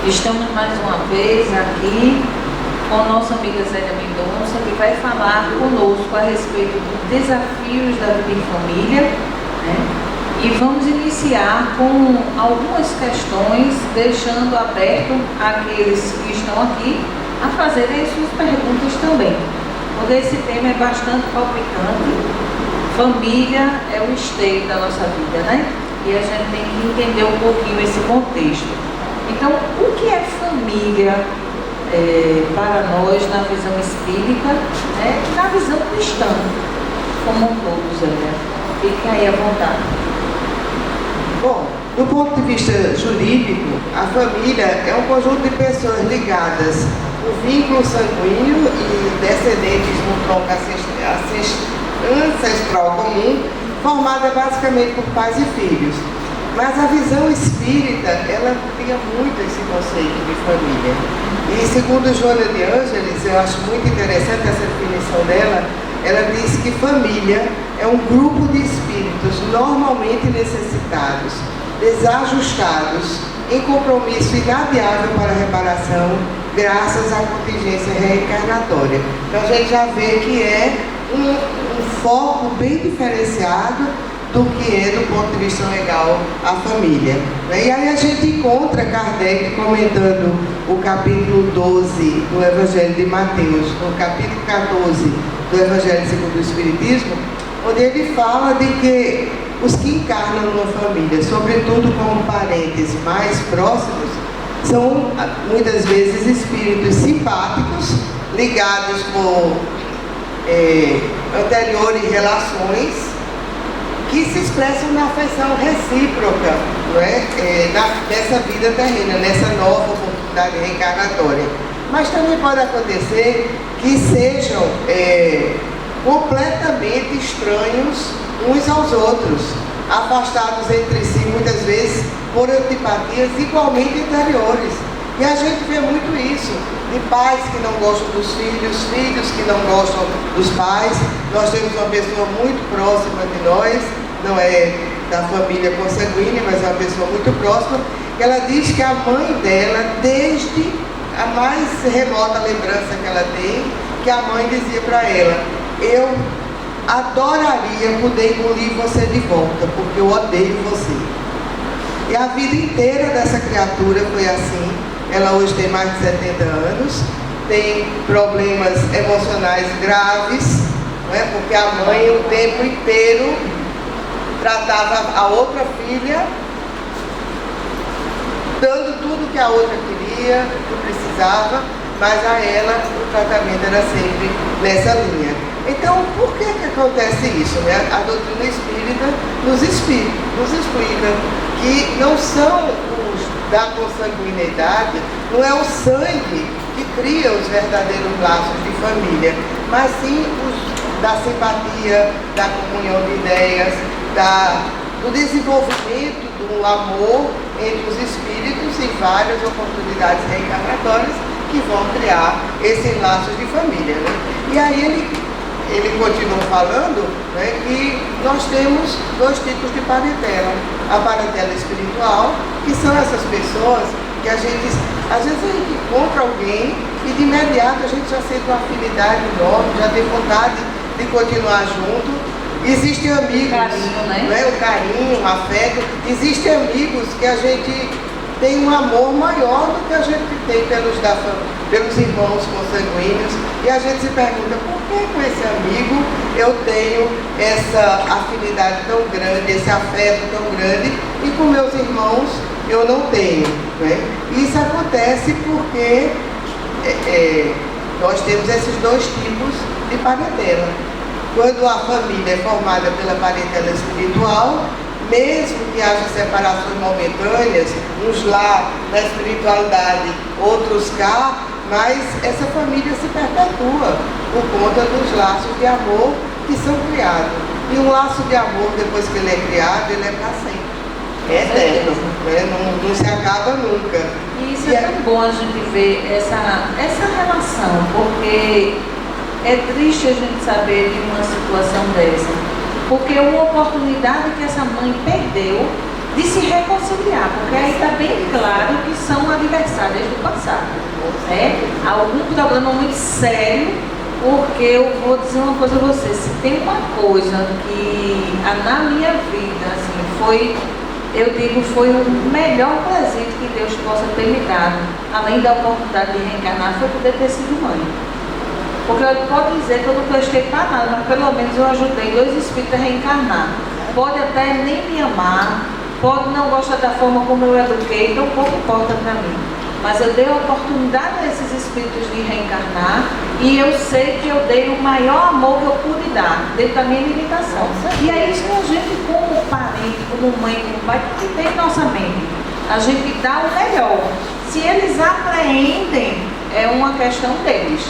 Estamos mais uma vez aqui com nossa amiga Zélia Mendonça, que vai falar conosco a respeito dos desafios da vida em família, né? E vamos iniciar com algumas questões, deixando aberto aqueles que estão aqui a fazerem as suas perguntas também. Porque esse tema é bastante palpitante. Família é o esteio da nossa vida, né? E a gente tem que entender um pouquinho esse contexto. Então, o que é família para nós na visão espírita, né? E na visão cristã, como um todo, Zélia? Fique aí à vontade. Bom, do ponto de vista jurídico, a família é um conjunto de pessoas ligadas por vínculo sanguíneo e descendentes no tronco ancestral comum, formada basicamente por pais e filhos. Mas a visão espírita, ela cria muito esse conceito de família. E segundo Joana de Ângeles, eu acho muito interessante essa definição dela, ela diz que família é um grupo de espíritos normalmente necessitados, desajustados, em compromisso inadiável para a reparação, graças à contingência reencarnatória. Então a gente já vê que é um foco bem diferenciado do que é, do ponto de vista legal, a família. E aí a gente encontra Kardec comentando o capítulo 12 do Evangelho de Mateus, no capítulo 14 do Evangelho segundo o Espiritismo, onde ele fala de que os que encarnam numa família, sobretudo como parentes mais próximos, são muitas vezes espíritos simpáticos, ligados por anteriores relações, que se expressam na afeição recíproca, não é? Nessa vida terrena, nessa nova oportunidade reencarnatória. Mas também pode acontecer que sejam completamente estranhos uns aos outros, afastados entre si, muitas vezes por antipatias igualmente interiores. E a gente vê muito isso, de pais que não gostam dos filhos, filhos que não gostam dos pais. Nós temos uma pessoa muito próxima de nós, não é da família consanguínea, mas é uma pessoa muito próxima, que ela diz que a mãe dela, desde a mais remota lembrança que ela tem, que a mãe dizia para ela: eu adoraria poder engolir você de volta, porque eu odeio você. E a vida inteira dessa criatura foi assim. Ela hoje tem mais de 70 anos, tem problemas emocionais graves, não é? Porque a mãe o tempo inteiro tratava a outra filha, dando tudo que a outra queria, que precisava, mas a ela o tratamento era sempre nessa linha. Então, por que acontece isso, né? A doutrina espírita nos explica que não são os da consanguinidade, não é o sangue que cria os verdadeiros laços de família, mas sim os da simpatia, da comunhão de ideias, do desenvolvimento do amor entre os espíritos em várias oportunidades reencarnatórias que vão criar esses laços de família, né? E aí ele continua falando, né, que nós temos dois tipos de parentela. A parentela espiritual, que são essas pessoas que às vezes a gente encontra alguém e de imediato a gente já sente uma afinidade enorme, já tem vontade de continuar junto. Existem amigos, carinho, né? O carinho, o afeto. Existem amigos que a gente tem um amor maior do que a gente tem pelos irmãos consanguíneos, e a gente se pergunta: por que com esse amigo eu tenho essa afinidade tão grande, esse afeto tão grande, e com meus irmãos eu não tenho, né? Isso acontece porque nós temos esses dois tipos de parentela. Quando a família é formada pela parentela espiritual, mesmo que haja separações momentâneas, uns lá na espiritualidade, outros cá, mas essa família se perpetua por conta dos laços de amor que são criados. E um laço de amor, depois que ele é criado, ele é para sempre. É eterno, né? Não se acaba nunca. E isso é tão bom a gente ver essa relação, porque é triste a gente saber de uma situação dessa. Porque uma oportunidade que essa mãe perdeu de se reconciliar, porque aí está bem claro que são adversárias do passado. Né? Algum problema muito sério, porque eu vou dizer uma coisa a você, se tem uma coisa que na minha vida, assim, foi o melhor presente que Deus possa ter me dado, além da oportunidade de reencarnar, foi poder ter sido mãe. Porque eu posso dizer que eu não prestei para nada, mas pelo menos eu ajudei 2 espíritos a reencarnar. Pode até nem me amar, pode não gostar da forma como eu eduquei, então pouco importa para mim. Mas eu dei a oportunidade a esses espíritos de reencarnar e eu sei que eu dei o maior amor que eu pude dar, dentro da minha limitação. E é isso que a gente, como parente, como mãe, como pai, que tem em nossa mente. A gente dá o melhor. Se eles apreendem, é uma questão deles.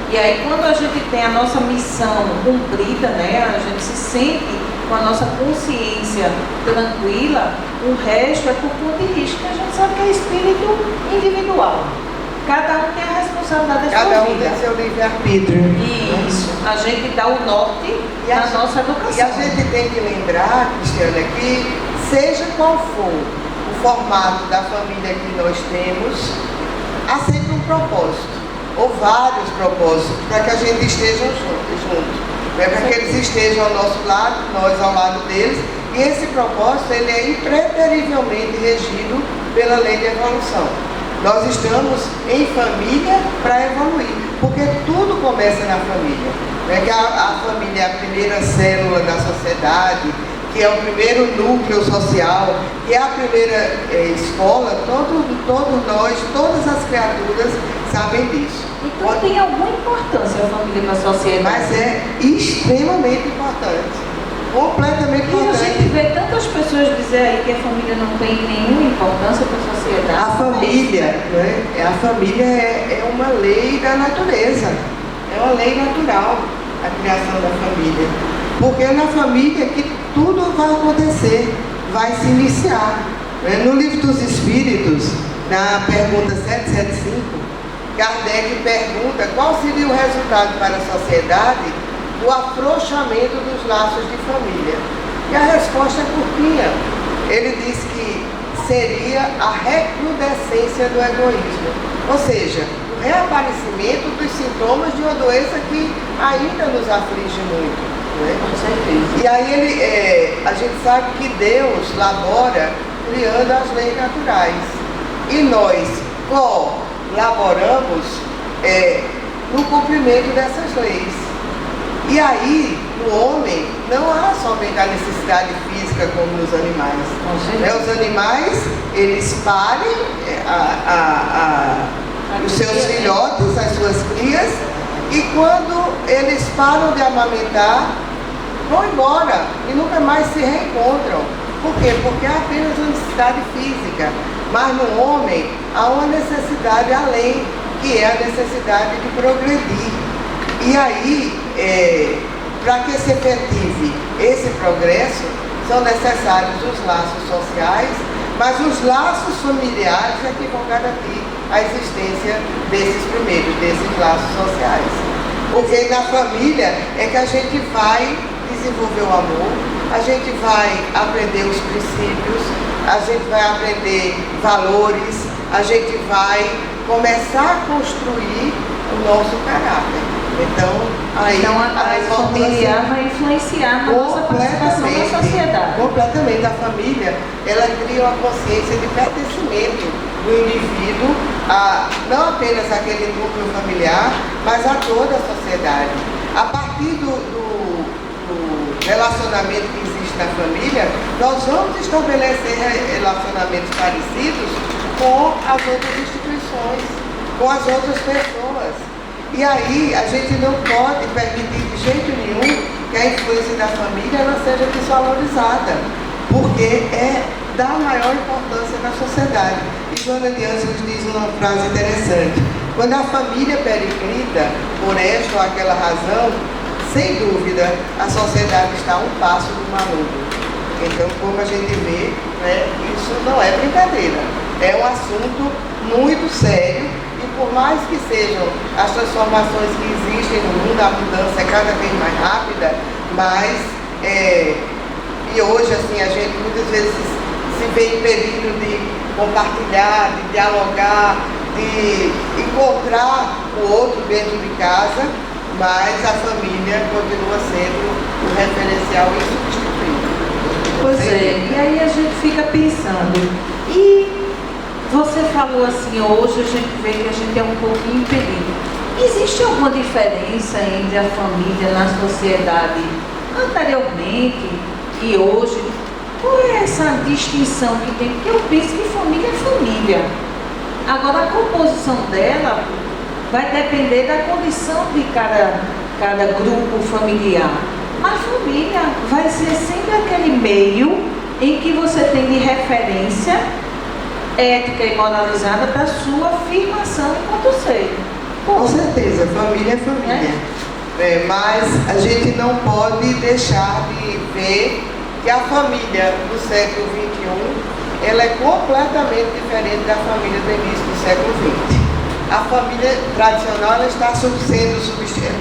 E aí, quando a gente tem a nossa missão cumprida, né, a gente se sente com a nossa consciência tranquila, o resto é por conta de risco, que a gente sabe que é espírito individual. Cada um tem a responsabilidade da sua vida. Cada um tem seu livre-arbítrio. Isso. A gente dá o norte da nossa educação. E a gente tem que lembrar, Cristiana, que seja qual for o formato da família que nós temos, há sempre um propósito. Ou vários propósitos, para que a gente esteja junto. Para que eles estejam ao nosso lado, nós ao lado deles. E esse propósito, ele é impreterivelmente regido pela lei de evolução. Nós estamos em família para evoluir, porque tudo começa na família. Que a família é a primeira célula da sociedade, que é o primeiro núcleo social, que é a primeira escola. Todos nós, todas as criaturas sabem disso. Então tem alguma importância a família para a sociedade? Mas é extremamente importante. Completamente importante. E a gente vê tantas pessoas dizer aí que a família não tem nenhuma importância para a sociedade. A família, né? A família é uma lei da natureza. É uma lei natural, a criação da família. Porque é na família que tudo vai acontecer, vai se iniciar. No Livro dos Espíritos, na pergunta 775, Kardec pergunta qual seria o resultado para a sociedade do afrouxamento dos laços de família. E a resposta é curtinha. Ele diz que seria a recrudescência do egoísmo. Ou seja, o reaparecimento dos sintomas de uma doença que ainda nos aflige muito. Né? Com certeza. E aí a gente sabe que Deus labora criando as leis naturais. E nós colaboramos no cumprimento dessas leis. E aí, no homem, não há somente a necessidade física como nos animais. Os animais, eles parem os seus filhotes, as suas crias, e quando eles param de amamentar, vão embora e nunca mais se reencontram. Por quê? Porque há apenas uma necessidade física. Mas no homem há uma necessidade além, que é a necessidade de progredir. E aí, para que se efetive esse progresso, são necessários os laços sociais, mas os laços familiares é que vão garantir a existência desses laços sociais. Porque na família é que a gente vai desenvolver o amor, a gente vai aprender os princípios, a gente vai aprender valores, a gente vai começar a construir o nosso caráter. Então a familiar vai influenciar na nossa participação na sociedade. Completamente. A família, ela cria uma consciência de pertencimento do indivíduo, não apenas àquele núcleo familiar, mas a toda a sociedade. A partir do relacionamento que existe na família, nós vamos estabelecer relacionamentos parecidos com as outras instituições, com as outras pessoas. E aí a gente não pode permitir de jeito nenhum que a influência da família ela seja desvalorizada, porque é da maior importância na sociedade. E Joana de Ângeles diz uma frase interessante: quando a família periclita por esta ou aquela razão, sem dúvida a sociedade está a um passo do maluco. Então, como a gente vê, né, isso não é brincadeira, é um assunto muito sério. E por mais que sejam as transformações que existem no mundo, a mudança é cada vez mais rápida, mas e hoje assim a gente muitas vezes se vê impedido de compartilhar, de dialogar, de encontrar o outro dentro de casa, mas a família continua sendo o referencial insubstituível. Pois é, e aí a gente fica pensando, e você falou assim, hoje a gente vê que a gente é um pouquinho impedido. Existe alguma diferença entre a família na sociedade anteriormente e hoje? Qual é essa distinção que tem? Porque eu penso que família é família. Agora, a composição dela vai depender da condição de cada grupo familiar. Mas família vai ser sempre aquele meio em que você tem de referência ética e moralizada para sua afirmação enquanto ser. Com certeza, família é família. Mas a gente não pode deixar de ver que a família do século XXI, ela é completamente diferente da família do início do século XX. A família tradicional, ela está sendo substituída.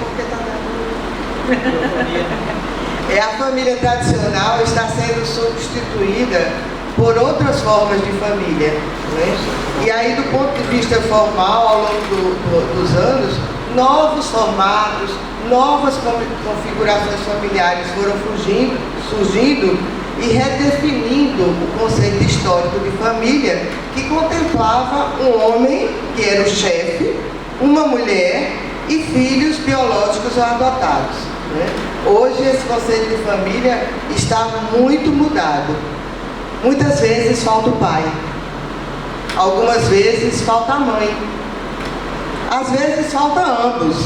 A família tradicional está sendo substituída por outras formas de família, né? E aí, do ponto de vista formal, ao longo dos anos, novos formatos, novas configurações familiares foram surgindo e redefinindo o conceito histórico de família, que contemplava um homem, que era o chefe, uma mulher e filhos biológicos ou adotados, né? Hoje esse conceito de família está muito mudado. Muitas vezes falta o pai, algumas vezes falta a mãe, às vezes falta ambos,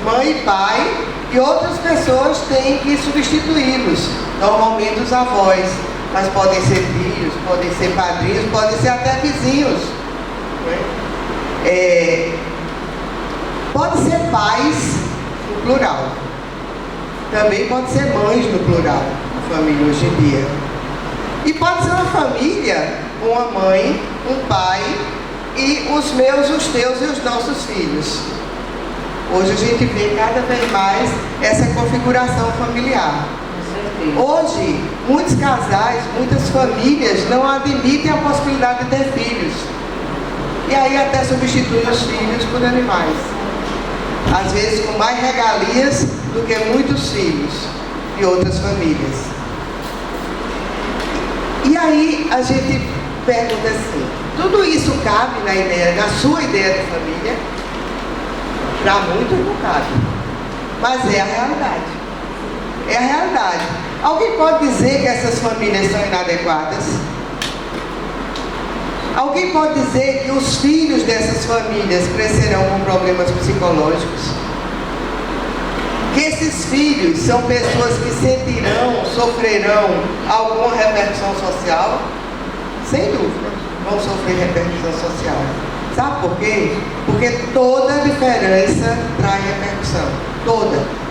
mãe e pai, e outras pessoas têm que substituí-los, normalmente os avós, mas podem ser filhos, podem ser padrinhos, podem ser até vizinhos, né? Pode ser pais no plural, também pode ser mães no plural, a família hoje em dia. E pode ser uma família, uma mãe, um pai e os meus, os teus e os nossos filhos. Hoje a gente vê cada vez mais essa configuração familiar. Hoje, muitos casais, muitas famílias não admitem a possibilidade de ter filhos. E aí até substituem os filhos por animais. Às vezes com mais regalias do que muitos filhos de outras famílias. E aí a gente pergunta assim, tudo isso cabe na sua ideia de família? Para muitos não cabe, mas é a realidade. É a realidade. Alguém pode dizer que essas famílias são inadequadas? Alguém pode dizer que os filhos dessas famílias crescerão com problemas psicológicos? Que esses filhos são pessoas que sentirão, sofrerão alguma repercussão social? Sem dúvida, vão sofrer repercussão social. Sabe por quê? Porque toda diferença traz repercussão. Toda.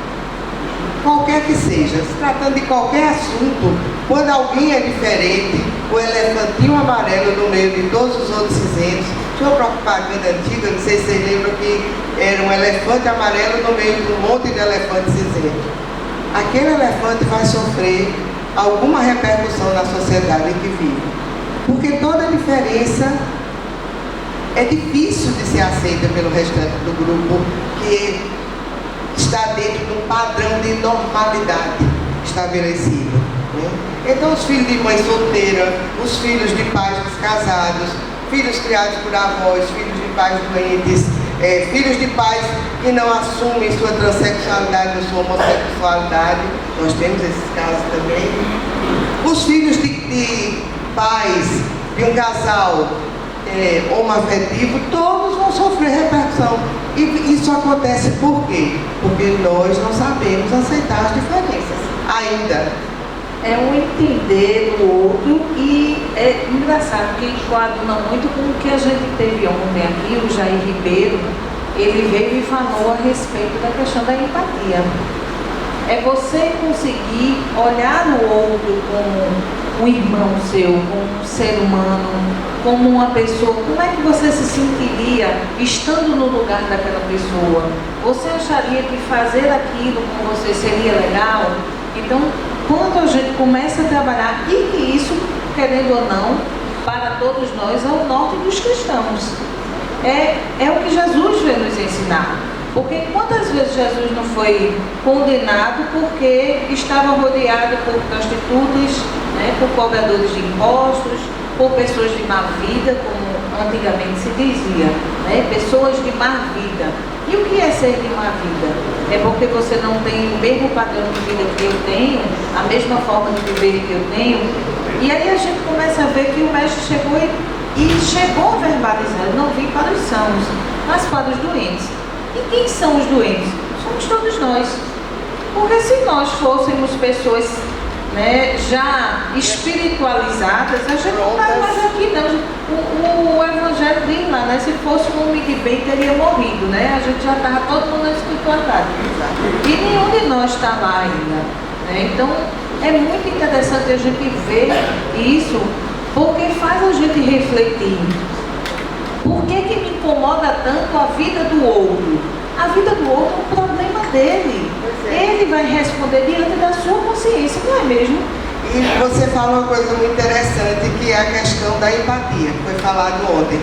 Qualquer que seja, se tratando de qualquer assunto, quando alguém é diferente, o elefantinho amarelo no meio de todos os outros cinzentos. Tinha uma propaganda antiga, não sei se vocês lembram, que era um elefante amarelo no meio de um monte de elefante cinzento. Aquele elefante vai sofrer alguma repercussão na sociedade em que vive. Porque toda diferença é difícil de ser aceita pelo restante do grupo que está dentro de um padrão de normalidade estabelecido, né? Então os filhos de mãe solteira, os filhos de pais descasados, filhos criados por avós, filhos de pais doentes, filhos de pais que não assumem sua transexualidade ou sua homossexualidade, nós temos esses casos também. Os filhos de pais de um casal homoafetivo, todos vão sofrer repercussão. E isso acontece por quê? Porque nós não sabemos aceitar as diferenças ainda. É um entender do outro e é engraçado que coaduna muito com o que a gente teve ontem aqui, o Jair Ribeiro, ele veio e falou a respeito da questão da empatia. É você conseguir olhar no outro como um irmão seu, como um ser humano, como uma pessoa. Como é que você se sentiria estando no lugar daquela pessoa? Você acharia que fazer aquilo com você seria legal? Então, quando a gente começa a trabalhar, e que isso, querendo ou não, para todos nós é o norte dos cristãos. É o que Jesus veio nos ensinar. Porque quantas vezes Jesus não foi condenado porque estava rodeado por prostitutas, né, por cobradores de impostos, por pessoas de má vida, como antigamente se dizia, né, pessoas de má vida. E o que é ser de má vida? É porque você não tem o mesmo padrão de vida que eu tenho, a mesma forma de viver que eu tenho. E aí a gente começa a ver que o mestre chegou e chegou verbalizando: não vim para os sãos, mas para os doentes. E quem são os doentes? Somos todos nós. Porque se nós fôssemos pessoas, né, já espiritualizadas, a gente não está mais aqui, não. O Evangelho diz lá, né? Se fosse um homem de bem, teria morrido, né? A gente já estava todo mundo na espiritualidade. E nenhum de nós está lá ainda, né? Então, é muito interessante a gente ver isso, porque faz a gente refletir. Por que me incomoda tanto a vida do outro? A vida do outro é um problema dele. Ele vai responder diante da sua consciência, não é mesmo? E você fala uma coisa muito interessante, que é a questão da empatia, que foi falado ontem.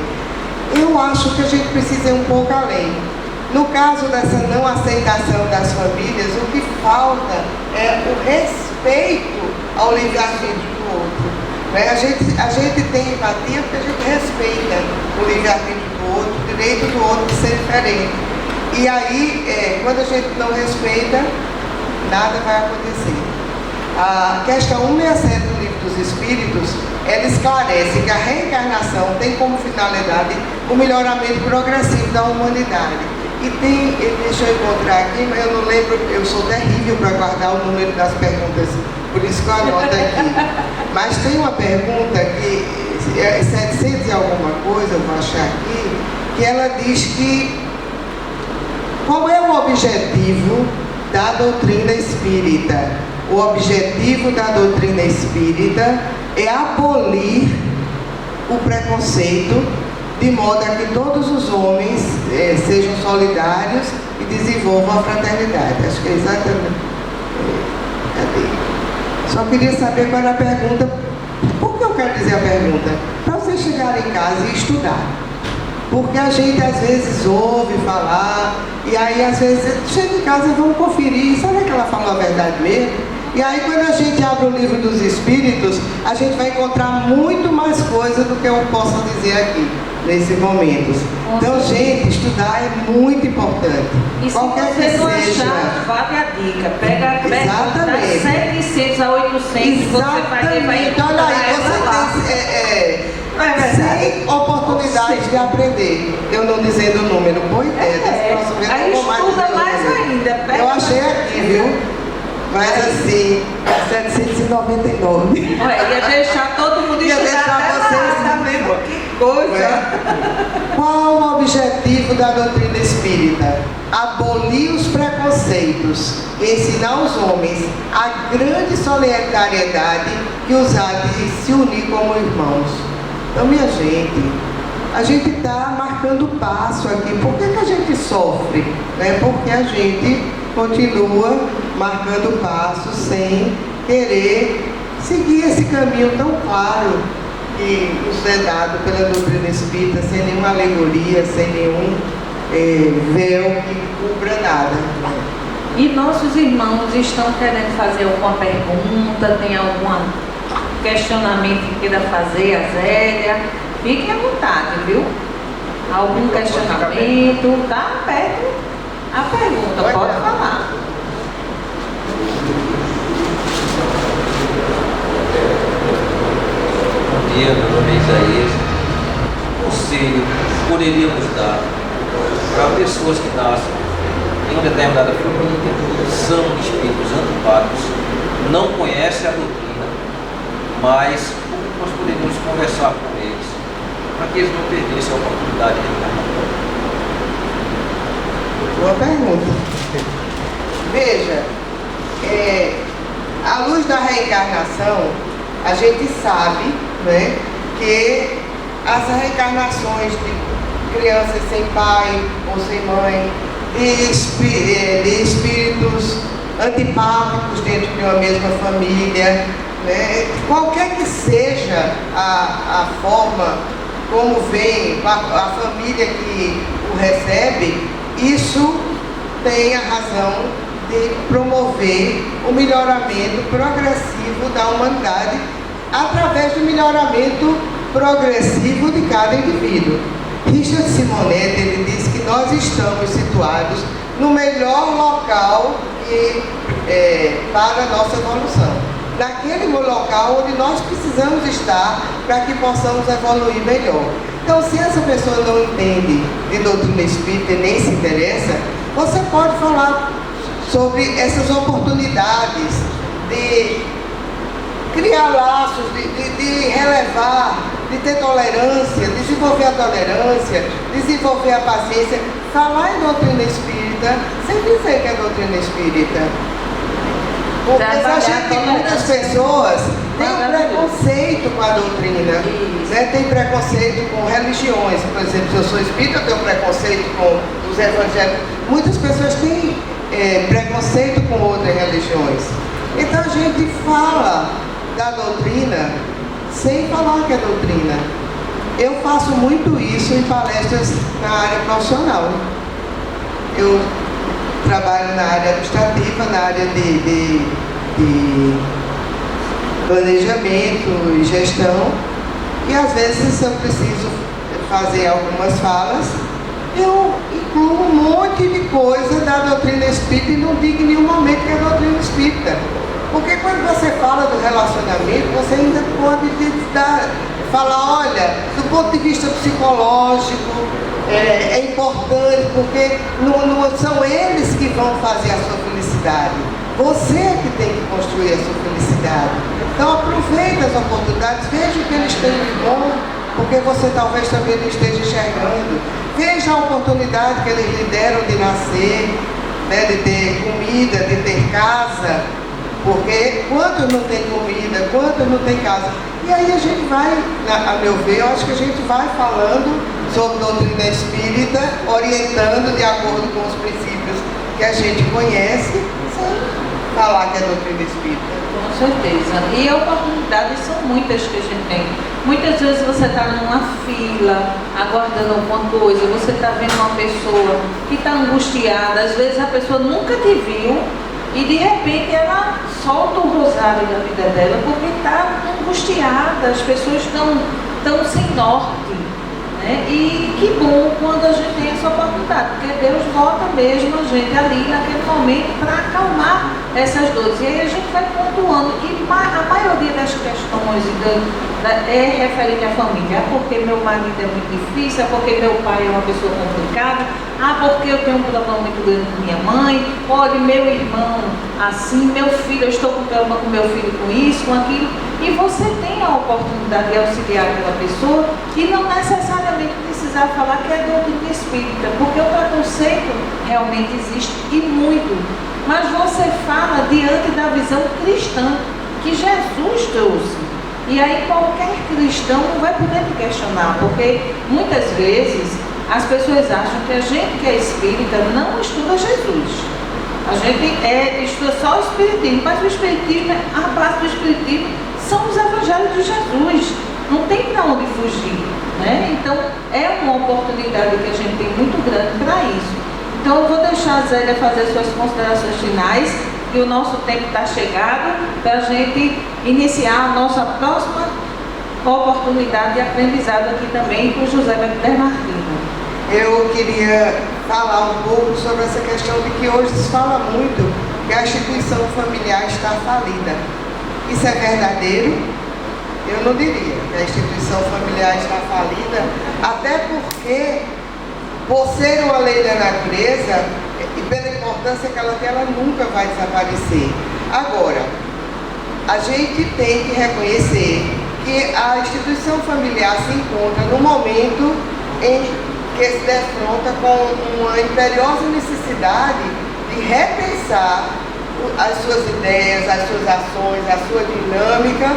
Eu acho que a gente precisa ir um pouco além. No caso dessa não aceitação das famílias, o que falta é o respeito ao livre-arbítrio do outro. A gente tem empatia porque a gente respeita o livre-arbítrio do outro, o direito do outro de ser diferente. E aí, quando a gente não respeita, nada vai acontecer. A questão 167 do Livro dos Espíritos, ela esclarece que a reencarnação tem como finalidade o melhoramento progressivo da humanidade. E tem, deixa eu encontrar aqui, mas eu não lembro, eu sou terrível para guardar o número das perguntas, por isso que eu anoto aqui. Mas tem uma pergunta que é 700 e alguma coisa, eu vou achar aqui, que ela diz que qual é o objetivo da doutrina espírita? O objetivo da doutrina espírita é abolir o preconceito, de modo a que todos os homens sejam solidários e desenvolvam a fraternidade. Acho que é exatamente. Cadê? Só queria saber qual era a pergunta. Por que eu quero dizer a pergunta? Para você chegar em casa e estudar. Porque a gente às vezes ouve falar, e aí às vezes chega em casa e vamos conferir, será que ela falou a verdade mesmo? E aí quando a gente abre o Livro dos Espíritos, a gente vai encontrar muito mais coisa do que eu posso dizer aqui, nesse momento. Então, gente, estudar é muito importante. E qualquer se você não que seja, achar, vale a dica. Pega das 700 a 800, você vai olha aí, você tem 100 oportunidades de aprender. Eu não dizendo o número, boa ideia. Aí estuda mais ainda. Eu achei aqui, viu? Mas assim, 799. Ia deixar todo mundo estudar. Ia deixar vocês, tá vendo? Que coisa. Qual o objetivo da doutrina espírita? Abolir os preconceitos e ensinar os homens a grande solidariedade que os há de se unir como irmãos. Então, minha gente, a gente está marcando passo aqui. Por que a gente sofre? Porque a gente continua marcando passos sem querer seguir esse caminho tão claro que nos é dado pela doutrina espírita, sem nenhuma alegoria, sem nenhum véu que cubra nada. E nossos irmãos estão querendo fazer alguma pergunta, tem algum questionamento que queira fazer, a Zélia? Fiquem à vontade, viu? Algum questionamento? Está aberto a pergunta, pode falar. Bom dia, meu nome é Isaías. Conselho poderíamos dar para pessoas que nascem em uma determinada família, são espíritos antipáticos, não conhecem a doutrina, mas nós poderíamos conversar com eles para que eles não perdessem a oportunidade de reencarnação? Boa pergunta. Veja, à luz da reencarnação, a gente sabe, né, que as reencarnações de crianças sem pai ou sem mãe, de espíritos antipáticos dentro de uma mesma família, né? Qualquer que seja a forma como vem, a família que o recebe, isso tem a razão de promover o melhoramento progressivo da humanidade através do melhoramento progressivo de cada indivíduo. Richard Simonetti, ele diz que nós estamos situados no melhor local para a nossa evolução. Naquele local onde nós precisamos estar para que possamos evoluir melhor. Então, se essa pessoa não entende de doutrina espírita e nem se interessa, você pode falar sobre essas oportunidades de criar laços, de relevar, de ter tolerância, desenvolver a tolerância, desenvolver a paciência, falar em doutrina espírita sem dizer que é doutrina espírita. Porque a gente, muitas pessoas têm um preconceito com a doutrina, né? Tem preconceito com religiões. Por exemplo, se eu sou espírita, eu tenho preconceito com os evangélicos. Muitas pessoas têm preconceito com outras religiões. Então a gente fala da doutrina sem falar que é doutrina. Eu faço muito isso em palestras na área profissional. Eu trabalho na área administrativa, na área de planejamento e gestão, e às vezes eu preciso fazer algumas falas, eu incluo um monte de coisa da doutrina espírita e não digo em nenhum momento que é doutrina espírita. Porque quando você fala do relacionamento, você ainda pode falar, olha, do ponto de vista psicológico, é importante, porque não são eles que vão fazer a sua felicidade. Você é que tem que construir a sua felicidade. Então aproveite as oportunidades, veja o que eles têm de bom, porque você talvez também não esteja enxergando. Veja a oportunidade que eles lhe deram de nascer, né, de ter comida, de ter casa. Porque quantos não tem comida, quantos não tem casa? E aí a gente vai, a meu ver, eu acho que a gente vai falando sobre doutrina espírita, orientando de acordo com os princípios que a gente conhece, sem falar que é doutrina espírita. Com certeza. E oportunidades são muitas que a gente tem. Muitas vezes você está numa fila, aguardando alguma coisa, você está vendo uma pessoa que está angustiada, às vezes a pessoa nunca te viu, e de repente ela solta o rosário da vida dela porque está angustiada, as pessoas estão sem norte, né? E que bom quando a gente tem essa oportunidade, porque Deus bota mesmo a gente ali naquele momento para acalmar essas dores. E aí a gente vai pontuando, e a maioria das questões é referente à família. Ah, porque meu marido é muito difícil, ah, porque meu pai é uma pessoa complicada, ah, porque eu tenho um problema muito grande com minha mãe, olha, meu irmão assim, meu filho, eu estou com problema com meu filho com isso, com aquilo. E você tem a oportunidade de auxiliar aquela pessoa e não necessariamente precisar falar que é doutrina espírita, porque o preconceito realmente existe e muito. Mas você fala diante da visão cristã que Jesus trouxe. E aí qualquer cristão não vai poder te questionar, porque muitas vezes as pessoas acham que a gente que é espírita não estuda Jesus. A gente estuda só o espiritismo, mas o espiritismo, a base do espiritismo são os evangelhos de Jesus. Não tem para onde fugir, né? Então é uma oportunidade que a gente tem muito grande para isso. Então eu vou deixar a Zélia fazer suas considerações finais, e o nosso tempo está chegado para a gente iniciar a nossa próxima oportunidade de aprendizado aqui também com José Bernardo Martins. Eu queria falar um pouco sobre essa questão de que hoje se fala muito que a instituição familiar está falida. Isso é verdadeiro? Eu não diria que a instituição familiar está falida, até porque, por ser uma lei da natureza, e pela importância que ela tem, ela nunca vai desaparecer. Agora, a gente tem que reconhecer que a instituição familiar se encontra no momento em que se defronta com uma imperiosa necessidade de repensar as suas ideias, as suas ações, a sua dinâmica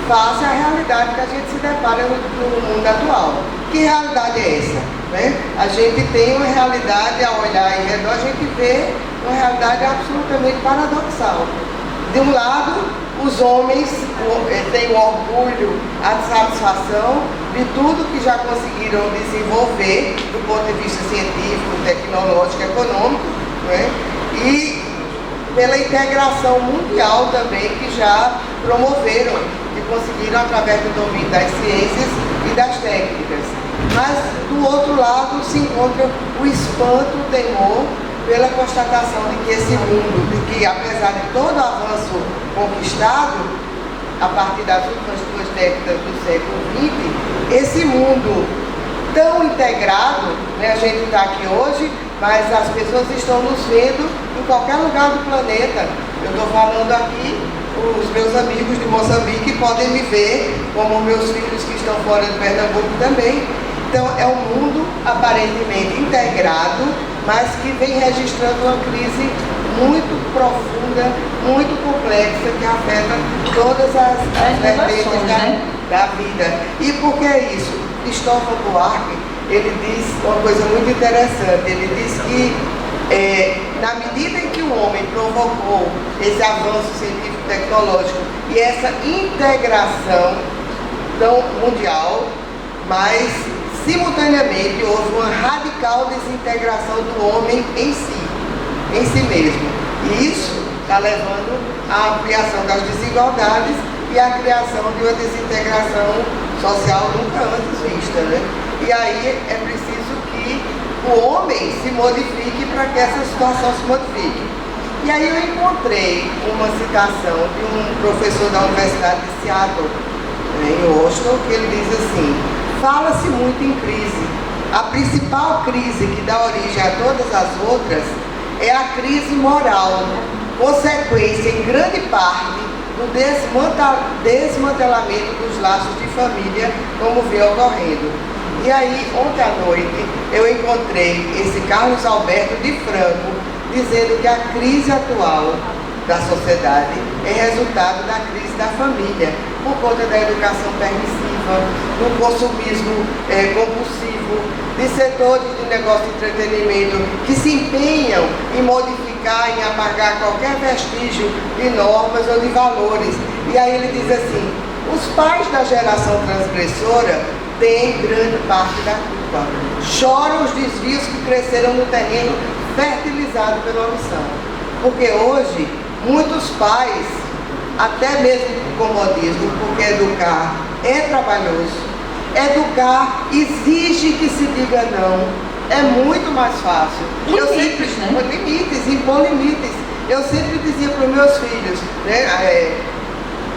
face à realidade que a gente se depara no mundo atual. Que realidade é essa? Né? A gente tem uma realidade, ao olhar em redor, a gente vê uma realidade absolutamente paradoxal. De um lado, os homens têm o orgulho, a satisfação de tudo que já conseguiram desenvolver do ponto de vista científico, tecnológico, econômico, né? E pela integração mundial também que já promoveram, que conseguiram através do domínio das ciências e das técnicas. Mas do outro lado se encontra o espanto, o temor pela constatação de que esse mundo, de que apesar de todo o avanço conquistado a partir das últimas 2 décadas do século XX, esse mundo tão integrado, né, a gente está aqui hoje, mas as pessoas estão nos vendo em qualquer lugar do planeta. Eu estou falando aqui, os meus amigos de Moçambique podem me ver, como meus filhos que estão fora de Pernambuco também. Então é um mundo aparentemente integrado, mas que vem registrando uma crise muito profunda, muito complexa, que afeta todas as vertentes da vida. E por que isso? Cristóvão Buarque, ele diz uma coisa muito interessante. Ele diz que na medida em que o homem provocou esse avanço científico-tecnológico e essa integração tão mundial, mas simultaneamente houve uma radical desintegração do homem em si mesmo. E isso está levando à ampliação das desigualdades e à criação de uma desintegração social nunca antes vista, né? E aí é preciso que o homem se modifique para que essa situação se modifique. E aí eu encontrei uma citação de um professor da Universidade de Seattle, em Washington, que ele diz assim: fala-se muito em crise. A principal crise que dá origem a todas as outras é a crise moral, consequência em grande parte do desmantelamento dos laços de família, como vem ocorrendo. E aí, ontem à noite, eu encontrei esse Carlos Alberto de Franco dizendo que a crise atual da sociedade é resultado da crise da família, por conta da educação permissiva, do consumismo compulsivo, de setores de negócio de entretenimento que se empenham em modificar, em apagar qualquer vestígio de normas ou de valores. E aí ele diz assim: os pais da geração transgressora têm grande parte da culpa. Choram os desvios que cresceram no terreno fertilizado pela omissão. Porque hoje, muitos pais, até mesmo por comodismo, porque educar é trabalhoso, educar exige que se diga não, é muito mais fácil. Limites, impor limites. Eu sempre dizia para os meus filhos, né,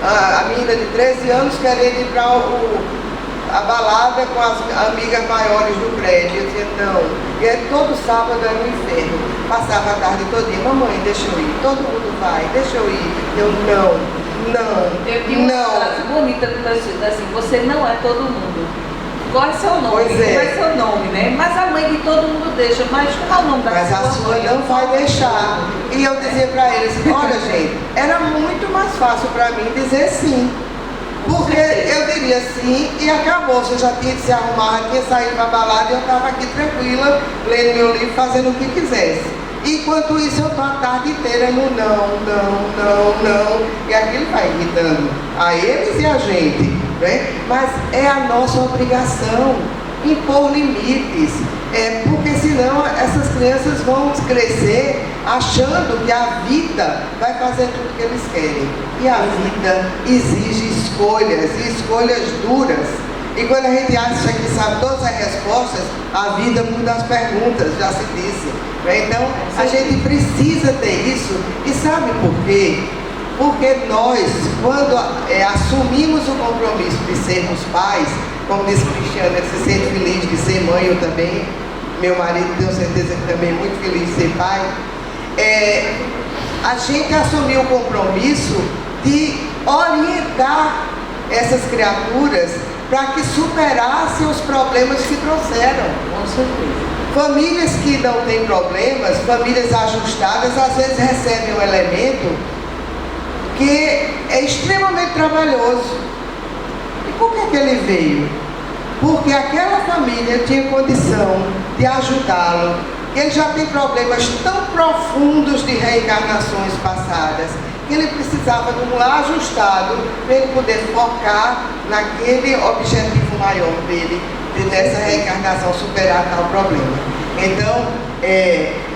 a menina de 13 anos querendo ir para a balada com as amigas maiores do prédio. Eu dizia não. E todo sábado era um inferno. Passava a tarde todinha: mamãe, deixa eu ir. Todo mundo vai, deixa eu ir. Eu Eu tinha uma frase bonita do meu filho, assim: você não é todo mundo. Qual é seu nome? Pois é. Qual é seu nome, né? Mas a mãe de todo mundo deixa, mas qual é o nome da sua mãe? Mas a sua não vai deixar. E eu dizia para eles: olha, gente, era muito mais fácil para mim dizer sim. Porque eu diria sim e acabou. Você já tinha que se arrumar, tinha saído para a balada e eu estava aqui tranquila, lendo meu livro, fazendo o que quisesse. Enquanto isso eu estou a tarde inteira no não. E aquilo vai irritando a eles e a gente, né? Mas é a nossa obrigação impor limites. Porque senão essas crianças vão crescer achando que a vida vai fazer tudo que eles querem. E a vida exige escolhas, e escolhas duras. E quando a gente acha que sabe todas as respostas, a vida muda as perguntas, já se disse. Então, a gente precisa ter isso. E sabe por quê? Porque nós, quando assumimos o compromisso de sermos pais, como disse Cristiana, ele se sente feliz de ser mãe, eu também, meu marido tenho certeza que também é muito feliz de ser pai, a gente assumiu o compromisso de orientar essas criaturas para que superassem os problemas que trouxeram. Com certeza. Famílias que não têm problemas, famílias ajustadas, às vezes recebem um elemento que é extremamente trabalhoso. E por que ele veio? Porque aquela família tinha condição de ajudá-lo. Ele já tem problemas tão profundos de reencarnações passadas, que ele precisava de um lar ajustado para ele poder focar naquele objetivo maior dele, de nessa reencarnação superar tal problema. Então,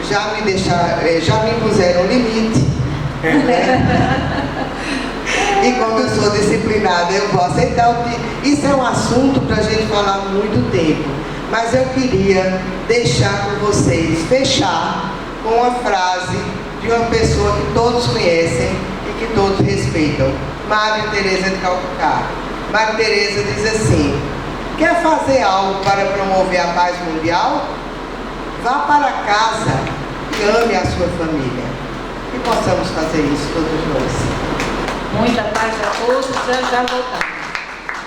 já me impuseram um limite, né? E como eu sou disciplinada, eu vou aceitar. Isso é um assunto para a gente falar muito tempo. Mas eu queria deixar com vocês, fechar com uma frase de uma pessoa que todos conhecem e que todos respeitam. Maria Teresa de Calcutá. Maria Teresa diz assim: quer fazer algo para promover a paz mundial? Vá para casa e ame a sua família. Que possamos fazer isso todos nós. Muita paz a todos, já voltamos.